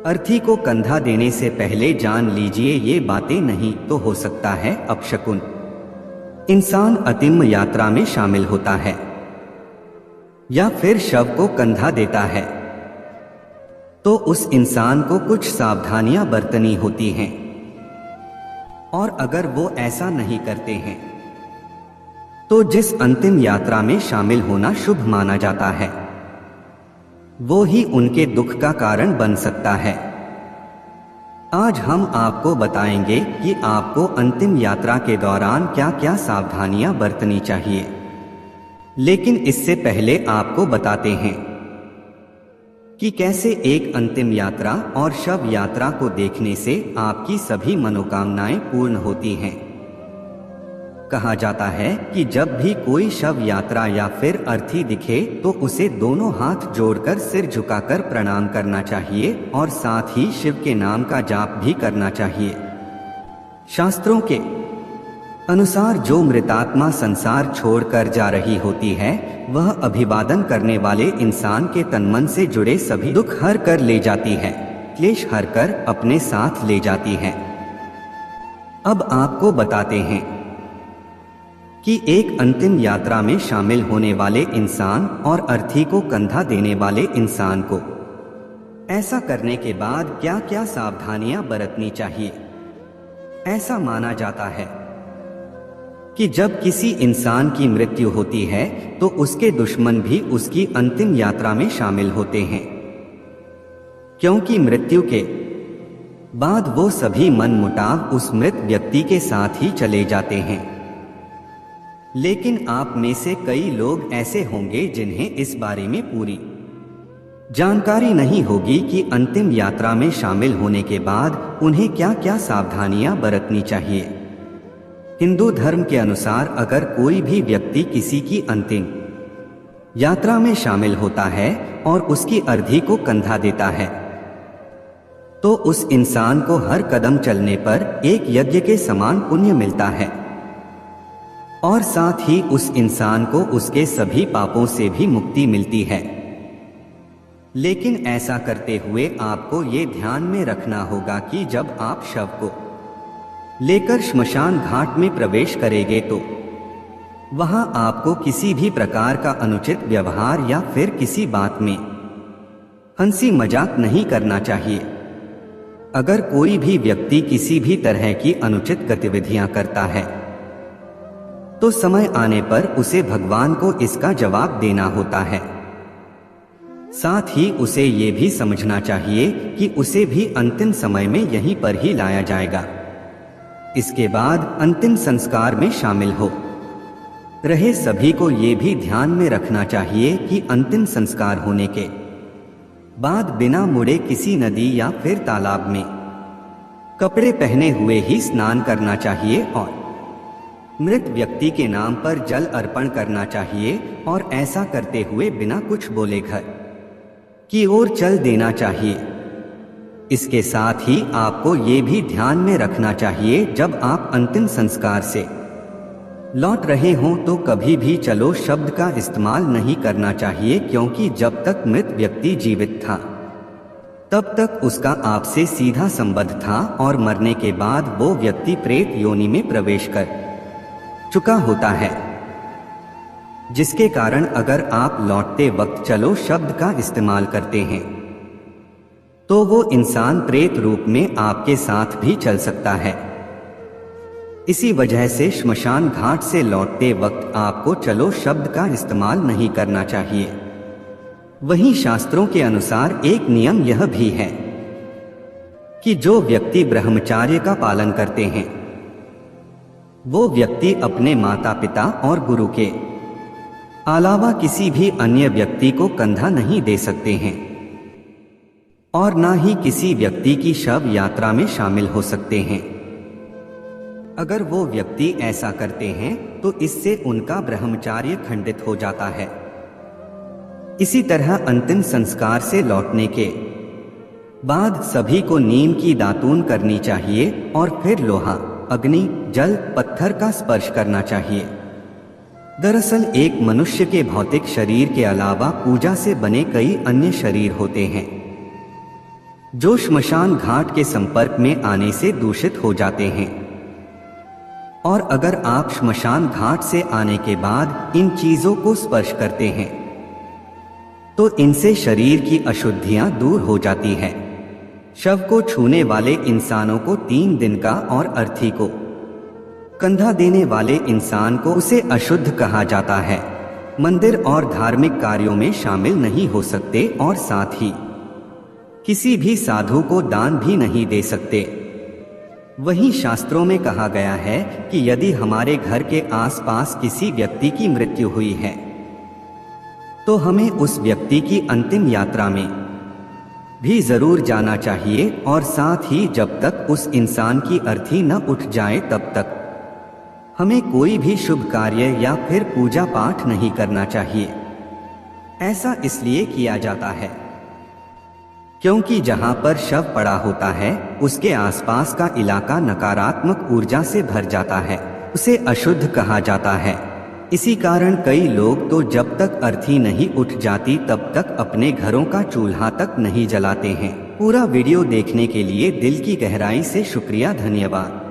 अर्थी को कंधा देने से पहले जान लीजिए ये बातें नहीं तो हो सकता है अपशकुन। इंसान अंतिम यात्रा में शामिल होता है या फिर शव को कंधा देता है तो उस इंसान को कुछ सावधानियां बरतनी होती हैं, और अगर वो ऐसा नहीं करते हैं तो जिस अंतिम यात्रा में शामिल होना शुभ माना जाता है वो ही उनके दुख का कारण बन सकता है। आज हम आपको बताएंगे कि आपको अंतिम यात्रा के दौरान क्या क्या सावधानियां बरतनी चाहिए। लेकिन इससे पहले आपको बताते हैं कि कैसे एक अंतिम यात्रा और शव यात्रा को देखने से आपकी सभी मनोकामनाएं पूर्ण होती हैं। कहा जाता है कि जब भी कोई शव यात्रा या फिर अर्थी दिखे तो उसे दोनों हाथ जोड़कर सिर झुकाकर प्रणाम करना चाहिए और साथ ही शिव के नाम का जाप भी करना चाहिए। शास्त्रों के अनुसार जो मृतात्मा संसार छोड़कर जा रही होती है वह अभिवादन करने वाले इंसान के तनमन से जुड़े सभी दुख हर कर ले जाती है, क्लेश हर कर अपने साथ ले जाती है। अब आपको बताते हैं कि एक अंतिम यात्रा में शामिल होने वाले इंसान और अर्थी को कंधा देने वाले इंसान को ऐसा करने के बाद क्या क्या सावधानियां बरतनी चाहिए। ऐसा माना जाता है कि जब किसी इंसान की मृत्यु होती है तो उसके दुश्मन भी उसकी अंतिम यात्रा में शामिल होते हैं, क्योंकि मृत्यु के बाद वो सभी मनमुटाव उस मृत व्यक्ति के साथ ही चले जाते हैं। लेकिन आप में से कई लोग ऐसे होंगे जिन्हें इस बारे में पूरी जानकारी नहीं होगी कि अंतिम यात्रा में शामिल होने के बाद उन्हें क्या क्या सावधानियां बरतनी चाहिए। हिंदू धर्म के अनुसार अगर कोई भी व्यक्ति किसी की अंतिम यात्रा में शामिल होता है और उसकी अर्थी को कंधा देता है तो उस इंसान को हर कदम चलने पर एक यज्ञ के समान पुण्य मिलता है, और साथ ही उस इंसान को उसके सभी पापों से भी मुक्ति मिलती है। लेकिन ऐसा करते हुए आपको ये ध्यान में रखना होगा कि जब आप शव को लेकर श्मशान घाट में प्रवेश करेंगे तो वहां आपको किसी भी प्रकार का अनुचित व्यवहार या फिर किसी बात में हंसी मजाक नहीं करना चाहिए। अगर कोई भी व्यक्ति किसी भी तरह की अनुचित गतिविधियां करता है तो समय आने पर उसे भगवान को इसका जवाब देना होता है। साथ ही उसे ये भी समझना चाहिए कि उसे भी अंतिम समय में यहीं पर ही लाया जाएगा। इसके बाद अंतिम संस्कार में शामिल हो रहे सभी को ये भी ध्यान में रखना चाहिए कि अंतिम संस्कार होने के बाद बिना मुड़े किसी नदी या फिर तालाब में कपड़े पहने हुए ही स्नान करना चाहिए और मृत व्यक्ति के नाम पर जल अर्पण करना चाहिए, और ऐसा करते हुए बिना कुछ बोले घर की ओर चल देना चाहिए। इसके साथ ही आपको ये भी ध्यान में रखना चाहिए जब आप अंतिम संस्कार से लौट रहे हों तो कभी भी चलो शब्द का इस्तेमाल नहीं करना चाहिए, क्योंकि जब तक मृत व्यक्ति जीवित था तब तक उसका आपसे सीधा संबंध था और मरने के बाद वो व्यक्ति प्रेत योनि में प्रवेश कर चुका होता है, जिसके कारण अगर आप लौटते वक्त चलो शब्द का इस्तेमाल करते हैं तो वो इंसान प्रेत रूप में आपके साथ भी चल सकता है। इसी वजह से श्मशान घाट से लौटते वक्त आपको चलो शब्द का इस्तेमाल नहीं करना चाहिए। वहीं शास्त्रों के अनुसार एक नियम यह भी है कि जो व्यक्ति ब्रह्मचार्य का पालन करते हैं वो व्यक्ति अपने माता पिता और गुरु के अलावा किसी भी अन्य व्यक्ति को कंधा नहीं दे सकते हैं और ना ही किसी व्यक्ति की शव यात्रा में शामिल हो सकते हैं। अगर वो व्यक्ति ऐसा करते हैं तो इससे उनका ब्रह्मचार्य खंडित हो जाता है। इसी तरह अंतिम संस्कार से लौटने के बाद सभी को नीम की दातून करनी चाहिए और फिर लोहा, अग्नि, जल, पत्थर का स्पर्श करना चाहिए। दरअसल एक मनुष्य के भौतिक शरीर के अलावा पूजा से बने कई अन्य शरीर होते हैं जो श्मशान घाट के संपर्क में आने से दूषित हो जाते हैं। और अगर आप श्मशान घाट से आने के बाद इन चीजों को स्पर्श करते हैं तो इनसे शरीर की अशुद्धियां दूर हो जाती है। शव को छूने वाले इंसानों को 3 दिन का और अर्थी को कंधा देने वाले इंसान को उसे अशुद्ध कहा जाता है। मंदिर और धार्मिक कार्यों में शामिल नहीं हो सकते और साथ ही किसी भी साधु को दान भी नहीं दे सकते। वहीं शास्त्रों में कहा गया है कि यदि हमारे घर के आसपास किसी व्यक्ति की मृत्यु हुई है तो हमें उस व्यक्ति की अंतिम यात्रा में भी जरूर जाना चाहिए और साथ ही जब तक उस इंसान की अर्थी न उठ जाए तब तक हमें कोई भी शुभ कार्य या फिर पूजा पाठ नहीं करना चाहिए। ऐसा इसलिए किया जाता है क्योंकि जहां पर शव पड़ा होता है उसके आसपास का इलाका नकारात्मक ऊर्जा से भर जाता है, उसे अशुद्ध कहा जाता है। इसी कारण कई लोग तो जब तक अर्थी नहीं उठ जाती तब तक अपने घरों का चूल्हा तक नहीं जलाते हैं। पूरा वीडियो देखने के लिए दिल की गहराई से शुक्रिया, धन्यवाद।